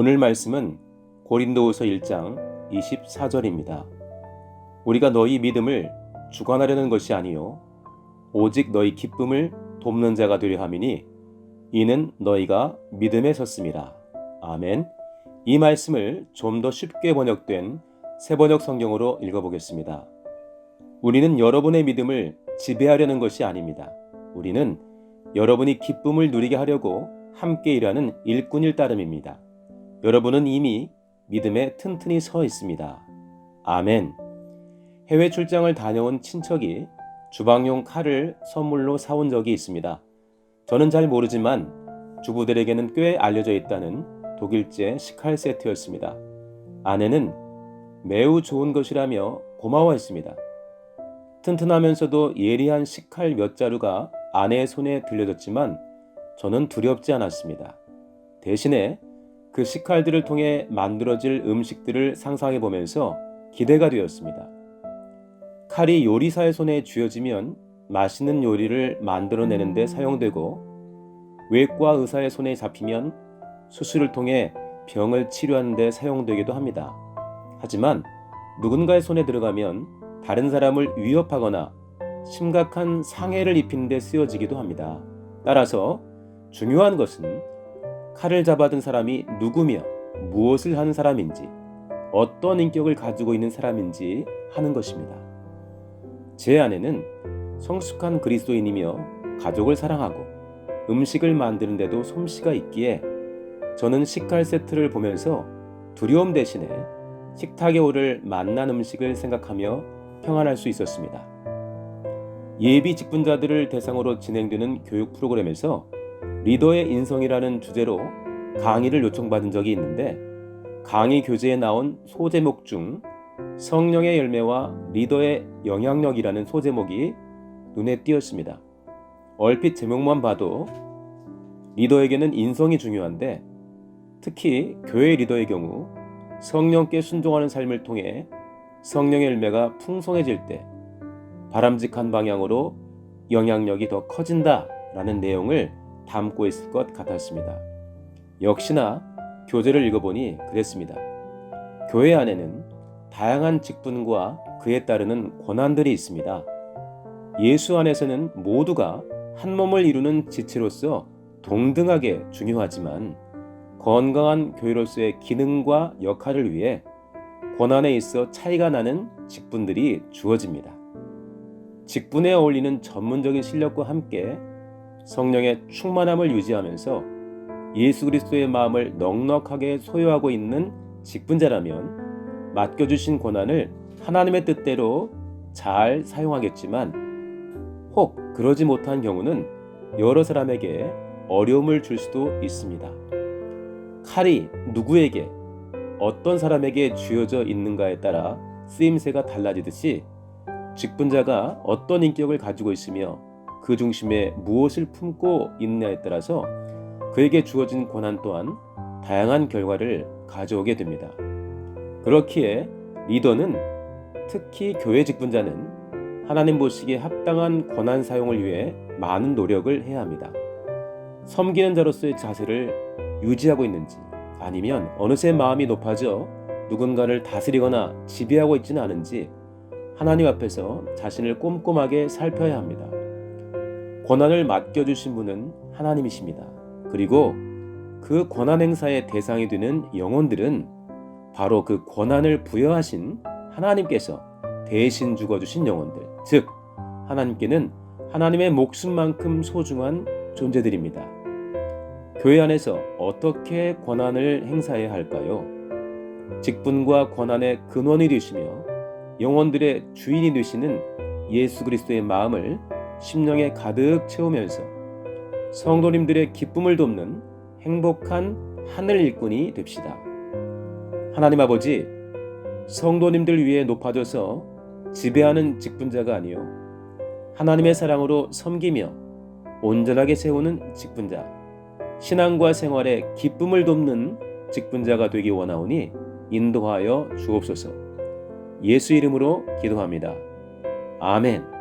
오늘 말씀은 고린도후서 1장 24절입니다. 우리가 너희 믿음을 주관하려는 것이 아니요 오직 너희 기쁨을 돕는 자가 되려 함이니 이는 너희가 믿음에 섰음이라. 아멘. 이 말씀을 좀 더 쉽게 번역된 새번역 성경으로 읽어보겠습니다. 우리는 여러분의 믿음을 지배하려는 것이 아닙니다. 우리는 여러분이 기쁨을 누리게 하려고 함께 일하는 일꾼일 따름입니다. 여러분은 이미 믿음에 튼튼히 서 있습니다. 아멘. 해외 출장을 다녀온 친척이 주방용 칼을 선물로 사온 적이 있습니다. 저는 잘 모르지만 주부들에게는 꽤 알려져 있다는 독일제 식칼 세트였습니다. 아내는 매우 좋은 것이라며 고마워했습니다. 튼튼하면서도 예리한 식칼 몇 자루가 아내의 손에 들려졌지만 저는 두렵지 않았습니다. 대신에 그 식칼들을 통해 만들어질 음식들을 상상해 보면서 기대가 되었습니다. 칼이 요리사의 손에 쥐어지면 맛있는 요리를 만들어내는 데 사용되고, 외과 의사의 손에 잡히면 수술을 통해 병을 치료하는 데 사용되기도 합니다. 하지만 누군가의 손에 들어가면 다른 사람을 위협하거나 심각한 상해를 입히는 데 쓰여지기도 합니다. 따라서 중요한 것은 칼을 잡아든 사람이 누구며 무엇을 하는 사람인지, 어떤 인격을 가지고 있는 사람인지 하는 것입니다. 제 아내는 성숙한 그리스도인이며 가족을 사랑하고 음식을 만드는 데도 솜씨가 있기에 저는 식칼 세트를 보면서 두려움 대신에 식탁에 오를 맛난 음식을 생각하며 평안할 수 있었습니다. 예비 직분자들을 대상으로 진행되는 교육 프로그램에서 리더의 인성이라는 주제로 강의를 요청받은 적이 있는데, 강의 교재에 나온 소제목 중 성령의 열매와 리더의 영향력이라는 소제목이 눈에 띄었습니다. 얼핏 제목만 봐도 리더에게는 인성이 중요한데, 특히 교회 리더의 경우 성령께 순종하는 삶을 통해 성령의 열매가 풍성해질 때 바람직한 방향으로 영향력이 더 커진다라는 내용을 담고 있을 것 같았습니다. 역시나 교재를 읽어보니 그랬습니다. 교회 안에는 다양한 직분과 그에 따르는 권한들이 있습니다. 예수 안에서는 모두가 한 몸을 이루는 지체로서 동등하게 중요하지만, 건강한 교회로서의 기능과 역할을 위해 권한에 있어 차이가 나는 직분들이 주어집니다. 직분에 어울리는 전문적인 실력과 함께 성령의 충만함을 유지하면서 예수 그리스도의 마음을 넉넉하게 소유하고 있는 직분자라면 맡겨주신 권한을 하나님의 뜻대로 잘 사용하겠지만, 혹 그러지 못한 경우는 여러 사람에게 어려움을 줄 수도 있습니다. 칼이 누구에게, 어떤 사람에게 쥐어져 있는가에 따라 쓰임새가 달라지듯이 직분자가 어떤 인격을 가지고 있으며 그 중심에 무엇을 품고 있느냐에 따라서 그에게 주어진 권한 또한 다양한 결과를 가져오게 됩니다. 그렇기에 리더는, 특히 교회 직분자는 하나님 보시기에 합당한 권한 사용을 위해 많은 노력을 해야 합니다. 섬기는 자로서의 자세를 유지하고 있는지, 아니면 어느새 마음이 높아져 누군가를 다스리거나 지배하고 있지는 않은지 하나님 앞에서 자신을 꼼꼼하게 살펴야 합니다. 권한을 맡겨주신 분은 하나님이십니다. 그리고 그 권한 행사의 대상이 되는 영혼들은 바로 그 권한을 부여하신 하나님께서 대신 죽어주신 영혼들, 즉 하나님께는 하나님의 목숨만큼 소중한 존재들입니다. 교회 안에서 어떻게 권한을 행사해야 할까요? 직분과 권한의 근원이 되시며 영혼들의 주인이 되시는 예수 그리스도의 마음을 심령에 가득 채우면서 성도님들의 기쁨을 돕는 행복한 하늘 일꾼이 됩시다. 하나님 아버지, 성도님들 위해 높아져서 지배하는 직분자가 아니요 하나님의 사랑으로 섬기며 온전하게 세우는 직분자, 신앙과 생활에 기쁨을 돕는 직분자가 되기 원하오니 인도하여 주옵소서. 예수 이름으로 기도합니다. 아멘.